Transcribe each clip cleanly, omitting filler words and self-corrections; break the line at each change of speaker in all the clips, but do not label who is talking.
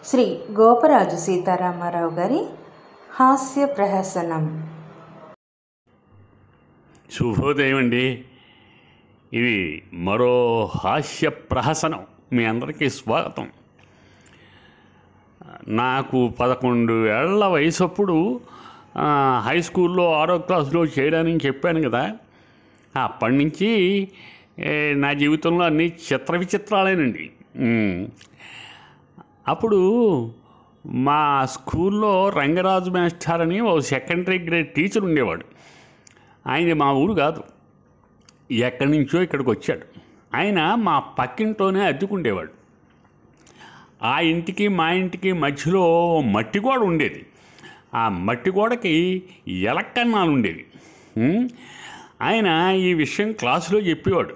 శ్రీ గోపరాజు సీతారామారావు గారి హాస్య ప్రహసనం.
శుభోదయం అండి. ఇది మరో హాస్య ప్రహసనం. మీ అందరికీ స్వాగతం. నాకు 11 ఏళ్ల వయసప్పుడు హై స్కూల్లో 6వ క్లాసులో చేయడానికి చెప్పాను కదా. అప్పటి నుంచి నా జీవితంలో అన్నీ చిత్ర విచిత్రాలేనండి. అప్పుడు మా స్కూల్లో రంగరాజు మాస్టర్ అని ఓ సెకండరీ గ్రేడ్ టీచర్ ఉండేవాడు. ఆయన మా ఊరు కాదు, ఎక్కడి నుంచో ఇక్కడికి వచ్చాడు. ఆయన మా పక్కింట్లోనే అద్దెకుండేవాడు. ఆ ఇంటికి మా ఇంటికి మధ్యలో మట్టి గోడ ఉండేది. ఆ మట్టి గోడకి ఎలక్కన్నాలు ఉండేవి. ఆయన ఈ విషయం క్లాసులో చెప్పేవాడు.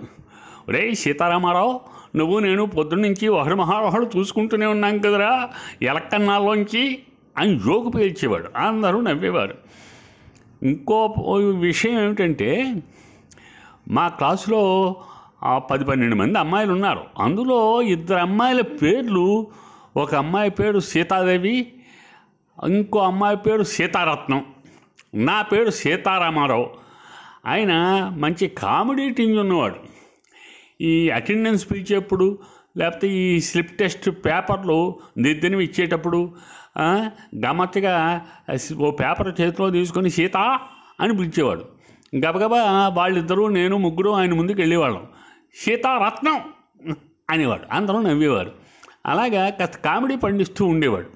ఒరేయ్ సీతారామారావు, నువ్వు నేను పొద్దున్నుంచి ఒకడు చూసుకుంటూనే ఉన్నాం కదరా ఎలక్కన్నాల్లోంచి అని జోకు పేల్చేవాడు. అందరూ నవ్వేవారు. ఇంకో విషయం ఏమిటంటే, మా క్లాసులో 10-12 మంది అమ్మాయిలు ఉన్నారు. అందులో 2 అమ్మాయిల పేర్లు, ఒక అమ్మాయి పేరు సీతాదేవి, ఇంకో అమ్మాయి పేరు సీతారత్నం, నా పేరు సీతారామారావు. ఆయన మంచి కామెడీ టింజ్ ఉన్నవాడు. ఈ అటెండెన్స్ పిలిచేప్పుడు, లేకపోతే ఈ స్లిప్ టెస్ట్ పేపర్లు దిద్దినవి ఇచ్చేటప్పుడు గమ్మత్తుగా ఓ పేపర్ చేతిలో తీసుకొని సీత అని పిలిచేవాడు. గబగబా వాళ్ళిద్దరూ నేను ముగ్గురు ఆయన ముందుకు వెళ్ళేవాళ్ళం. సీతారత్నం అనేవాడు. అందరూ నవ్వేవారు. అలాగా కాస్త కామెడీ పండిస్తూ ఉండేవాడు.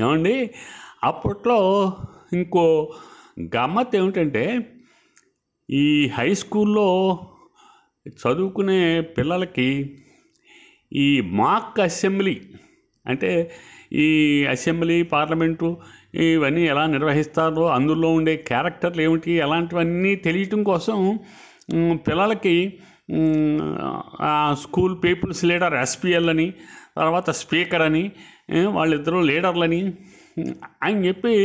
ఏమండి, అప్పట్లో ఇంకో గమ్మత్ ఏమిటంటే, ఈ హై స్కూల్లో చదువుకునే పిల్లలకి ఈ మాక్ అసెంబ్లీ, అంటే ఈ అసెంబ్లీ పార్లమెంటు ఇవన్నీ ఎలా నిర్వహిస్తారో, అందులో ఉండే క్యారెక్టర్లు ఏమిటి, అలాంటివన్నీ తెలియటం కోసం పిల్లలకి స్కూల్ పీపుల్స్ లీడర్ ఎస్పీఎల్ అని, తర్వాత స్పీకర్ అని, వాళ్ళిద్దరూ లీడర్లని అని చెప్పి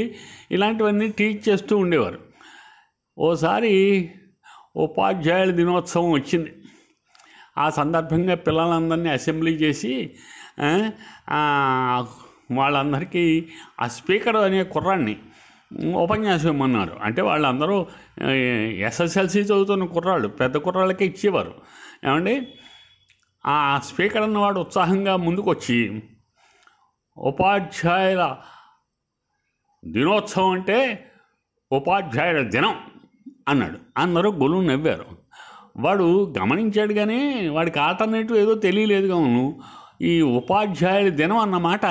ఇలాంటివన్నీ టీచ్ చేస్తూ ఉండేవారు. ఓసారి ఉపాధ్యాయుల దినోత్సవం వచ్చింది. ఆ సందర్భంగా పిల్లలందరినీ అసెంబ్లీ చేసి వాళ్ళందరికీ ఆ స్పీకర్ అనే కుర్రాడిని ఉపన్యాసం ఇమ్మన్నారు. అంటే వాళ్ళందరూ ఎస్ఎస్ఎల్సీ చదువుతున్న కుర్రాళ్ళు, పెద్ద కుర్రాళ్ళకే ఇచ్చేవారు. ఏమండి, ఆ స్పీకర్ అన్నవాడు ఉత్సాహంగా ముందుకు వచ్చి, ఉపాధ్యాయుల దినోత్సవం అంటే ఉపాధ్యాయుల దినం అన్నాడు. అందరూ గొల్లు నవ్వారు. వాడు గమనించాడు, కానీ వాడికి ఆల్టర్నేటివ్ ఏదో తెలియలేదు. కాను ఈ ఉపాధ్యాయుల దినం అన్నమాట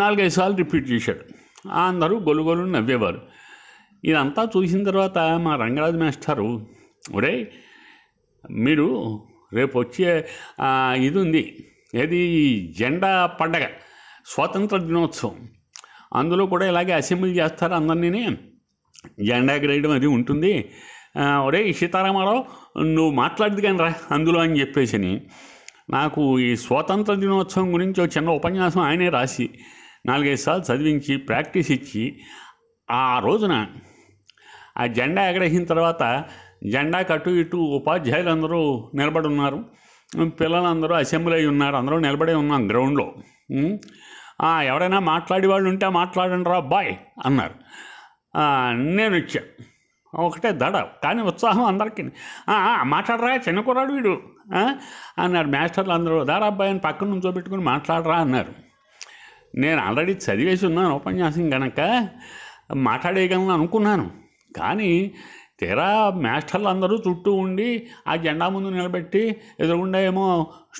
4-5 సార్లు రిపీట్ చేశాడు. అందరూ గొల్లు నవ్వేవారు. ఇదంతా చూసిన తర్వాత మా రంగరాజు మాస్టారు, ఒరే మీరు రేపు వచ్చే ఇది ఉంది, ఏది జెండా పండగ, స్వాతంత్ర దినోత్సవం, అందులో కూడా ఇలాగే అసెంబ్లీ చేస్తారు, అందరినీ జెండా ఎగరేయడం అది ఉంటుంది. ఒరే సీతారామారావు, నువ్వు మాట్లాడదు కానీ రా అందులో అని చెప్పేసి నాకు ఈ స్వాతంత్ర దినోత్సవం గురించి ఒక చిన్న ఉపన్యాసం ఆయనే రాసి 4-5 సార్లు చదివించి ప్రాక్టీస్ ఇచ్చి, ఆ రోజున ఆ జెండా ఎగరేసిన తర్వాత జెండా కట్టు ఇటు ఉపాధ్యాయులు అందరూ నిలబడి ఉన్నారు, పిల్లలందరూ అసెంబ్లీ అయి ఉన్నారు, అందరూ నిలబడే ఉన్నాం గ్రౌండ్లో. ఎవరైనా మాట్లాడే వాళ్ళు ఉంటే మాట్లాడండి రా బాయ్ అన్నారు. నేను వచ్చా, ఒకటే దడ, కానీ ఉత్సాహం అందరికీ. మాట్లాడరా చిన్న కుర్రాడు వీడు అన్నారు. మాస్టర్లు అందరూ దారాబ్బాయి అని పక్కన నుంచోబెట్టుకుని మాట్లాడరా అన్నారు. నేను ఆల్రెడీ చదివేసి ఉన్నాను ఉపన్యాసం కనుక మాట్లాడేయగలను అనుకున్నాను. కానీ తీరా మాస్టర్లు అందరూ చుట్టూ ఉండి ఆ జెండా ముందు నిలబెట్టి, ఎదురుగుండా ఏమో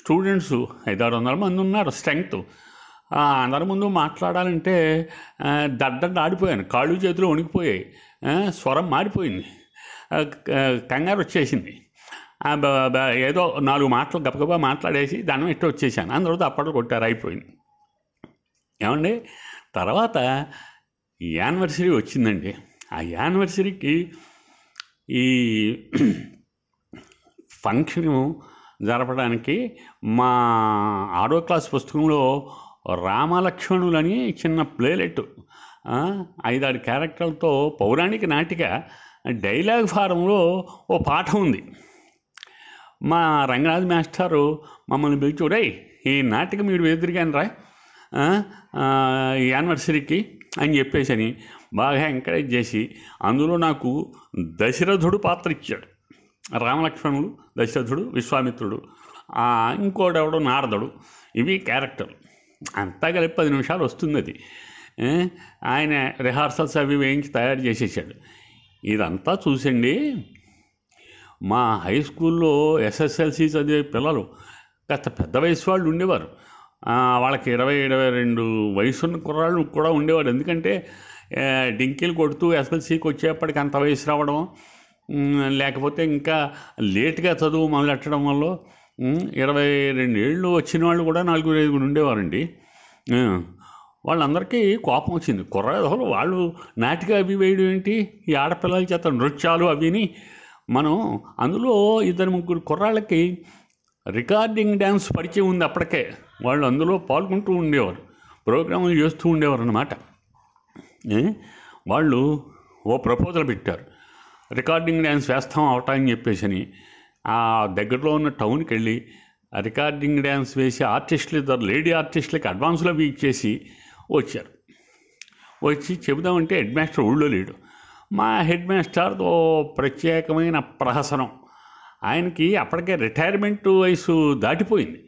స్టూడెంట్స్ 500-600 మంది ఉన్నారు స్ట్రెంగ్త్. అందరి ముందు మాట్లాడాలంటే దడ్డ ఆడిపోయాను, కాళ్ళు చేతులు వణికిపోయాయి, స్వరం మారిపోయింది, కంగారు వచ్చేసింది. ఏదో 4 మాటలు గబగబా మాట్లాడేసి దండం ఎట్టి వచ్చేసాను. అందరూ అప్పట్లో కొట్టారు, అయిపోయింది. ఏమండి, తర్వాత యానివర్సరీ వచ్చిందండి. ఆ యానివర్సరీకి ఈ ఫంక్షను జరపడానికి మా 6వ క్లాస్ పుస్తకంలో రామలక్ష్మణులని చిన్న ప్లేలెట్ 5-6 క్యారెక్టర్లతో పౌరాణిక నాటిక డైలాగ్ ఫారంలో ఓ పాఠం ఉంది. మా రంగరాజు మాస్టారు మమ్మల్ని పిలిచి, రేయ్ ఈ నాటిక మీరు ఎదురుగాని రా యానివర్సరీకి అని చెప్పేసి అని బాగా ఎంకరేజ్ చేసి అందులో నాకు దశరథుడు పాత్ర ఇచ్చాడు. రామలక్ష్మణుడు, దశరథుడు, విశ్వామిత్రుడు, ఇంకోడెవడో నారదుడు, ఇవి క్యారెక్టర్లు. అంతా కలిపి 10 నిమిషాలు వస్తుంది అది. ఆయన రిహార్సల్స్ అవి వేయించి తయారు చేసేసాడు. ఇదంతా చూసండి మా హై స్కూల్లో ఎస్ఎస్ఎల్సి చదివే పిల్లలు కాస్త పెద్ద వయసు వాళ్ళు ఉండేవారు. వాళ్ళకి 20-22 వయసున్న కుర్రాళ్ళు కూడా ఉండేవారు. ఎందుకంటే డింకీలు కొడుతూ ఎస్ఎల్సికి వచ్చేప్పటికి అంత వయసు రావడం, లేకపోతే ఇంకా లేట్గా చదువు మొదలెట్టడం వల్ల 22 ఏళ్ళు వచ్చిన వాళ్ళు కూడా 4-5 ఉండేవారండి. వాళ్ళందరికీ కోపం వచ్చింది. కుర్రాళ్ళు వాళ్ళు నాటిక అవి వేయడం ఏంటి, ఈ ఆడపిల్లల చేత నృత్యాలు అవిని. మనం అందులో 2-3 కుర్రాళ్ళకి రికార్డింగ్ డ్యాన్స్ పరిచయం ఉంది అప్పటికే. వాళ్ళు అందులో పాల్గొంటూ ఉండేవారు, ప్రోగ్రాములు చేస్తూ ఉండేవారు అన్నమాట. వాళ్ళు ఓ ప్రపోజల్ పెట్టారు, రికార్డింగ్ డ్యాన్స్ వేస్తాం అవటా అని చెప్పేసి అని. ఆ దగ్గరలో ఉన్న టౌన్కి వెళ్ళి రికార్డింగ్ డ్యాన్స్ వేసి ఆర్టిస్టులు, 2 లేడీ ఆర్టిస్టులకి అడ్వాన్స్లో అవి ఇచ్చేసి వచ్చారు. వచ్చి చెబుదామంటే హెడ్ మాస్టర్ ఊళ్ళో లేడు. మా హెడ్ మాస్టర్ ఓ ప్రత్యేకమైన ప్రహసనం. ఆయనకి అప్పటికే రిటైర్మెంట్ వయసు దాటిపోయింది,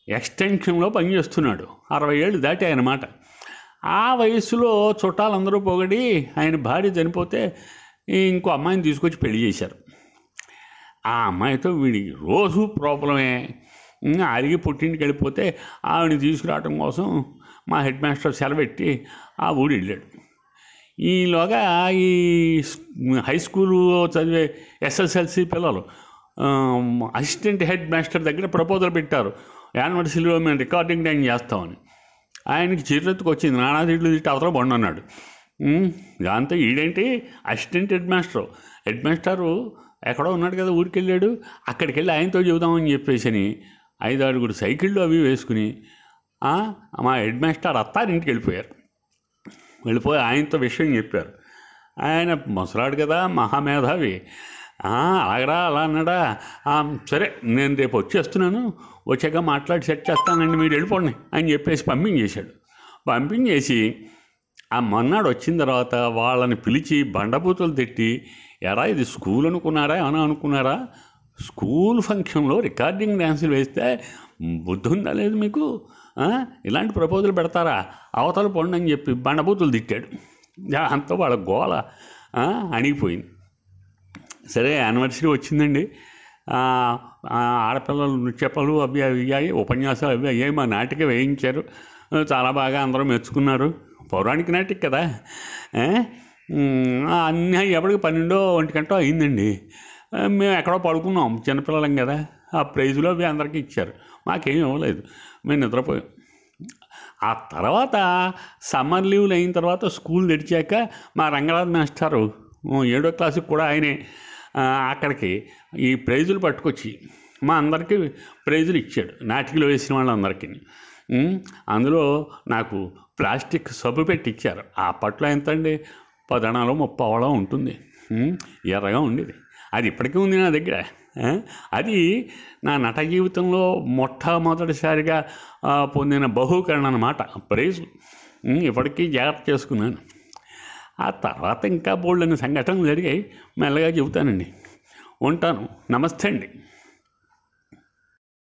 ఎక్స్టెన్షన్లో పనిచేస్తున్నాడు, 60 ఏళ్ళు దాటాయి అన్నమాట. ఆ వయసులో చుట్టాలందరూ పొగడి ఆయన భార్య చనిపోతే ఇంకో అమ్మాయిని తీసుకొచ్చి పెళ్లి చేశారు. ఆ అమ్మాయితో వీడికి రోజు ప్రాబ్లమే. అరిగి పుట్టింటికి వెళ్ళిపోతే ఆవిడని తీసుకురావడం కోసం మా హెడ్ మాస్టర్ సెలవెట్టి ఆ ఊరు వెళ్ళాడు. ఈలోగా ఈ హై స్కూలు చదివే ఎస్ఎస్ఎల్సి పిల్లలు అసిస్టెంట్ హెడ్ మాస్టర్ దగ్గర ప్రపోజల్ పెట్టారు, యానివర్సరీలో మేము రికార్డింగ్ డ్యాన్స్ చేస్తామని. ఆయనకి చిరెత్తుకు వచ్చింది, నానా తిట్లు తిట్టి అవతల బండన్నాడు. దాంతో ఈడేంటి అసిస్టెంట్ హెడ్ మాస్టరు ఎక్కడో ఉన్నాడు కదా, ఊరికి వెళ్ళాడు, అక్కడికి వెళ్ళి ఆయనతో చెబుదామని చెప్పేసి 5-6 సైకిళ్ళు అవి వేసుకుని మా హెడ్ మాస్టర్ అత్తారింటికి వెళ్ళిపోయి ఆయనతో విషయం చెప్పారు. ఆయన ముసలాడు కదా, మహామేధావి. అలాగరా అలా అన్నాడా, సరే నేను రేపు వచ్చేస్తున్నాను, వచ్చాక మాట్లాడి సెట్ చేస్తానండి, మీరు వెళ్ళిపోండి అని చెప్పేసి పంపించేసి ఆ మొన్నాడు వచ్చిన తర్వాత వాళ్ళని పిలిచి బండబూతులు తిట్టి, ఎరా ఇది స్కూల్ అనుకున్నారా అని అనుకున్నారా, స్కూల్ ఫంక్షన్లో రికార్డింగ్ డ్యాన్సులు వేస్తే బుద్ధి ఉందా లేదు మీకు, ఇలాంటి ప్రపోజల్ పెడతారా, అవతల పొండి అని చెప్పి బండబూతులు తిట్టాడు. అంతా వాళ్ళ గోల అణిగిపోయింది. సరే యానివర్సరీ వచ్చిందండి, ఆడపిల్లలు నృత్యపలు అవి అయ్యాయి, ఉపన్యాసాలు అవి అయ్యాయి, మా నాటిక వేయించారు, చాలా బాగా అందరూ మెచ్చుకున్నారు. పౌరాణిక నాటిక కదా, అన్నీ ఎప్పటికి 12-1 గంట అయిందండి. మేము ఎక్కడో పడుకున్నాం, చిన్నపిల్లలం కదా, ఆ ప్రైజులు అవి అందరికీ ఇచ్చారు, మాకేం ఇవ్వలేదు, మేము నిద్రపోయాం. ఆ తర్వాత సమ్మర్ లీవ్లు అయిన తర్వాత స్కూల్ తెరిచాక మా రంగనాథ్ మాస్టారు 7వ క్లాసుకి కూడా ఆయనే అక్కడికి ఈ ప్రైజులు పట్టుకొచ్చి మా అందరికీ ప్రైజులు ఇచ్చాడు, నాటికలు వేసిన వాళ్ళందరికీ. అందులో నాకు ప్లాస్టిక్ సబ్బు పెట్టి ఇచ్చారు. అప్పట్లో ఎంత అండి, 10 అణాలు 30 అవడం ఉంటుంది, ఎర్రగా ఉండేది. అది ఇప్పటికీ ఉంది నా దగ్గర. అది నా నట జీవితంలో మొట్టమొదటిసారిగా పొందిన బహుకరణ అన్నమాట, ప్రైజు. ఇప్పటికీ జాగ్రత్త చేసుకున్నాను. ఆ తర్వాత ఇంకా బోల్డని సంఘటనలు జరిగాయి, మెల్లగా చెబుతానండి. ఉంటాను. నమస్తే అండి.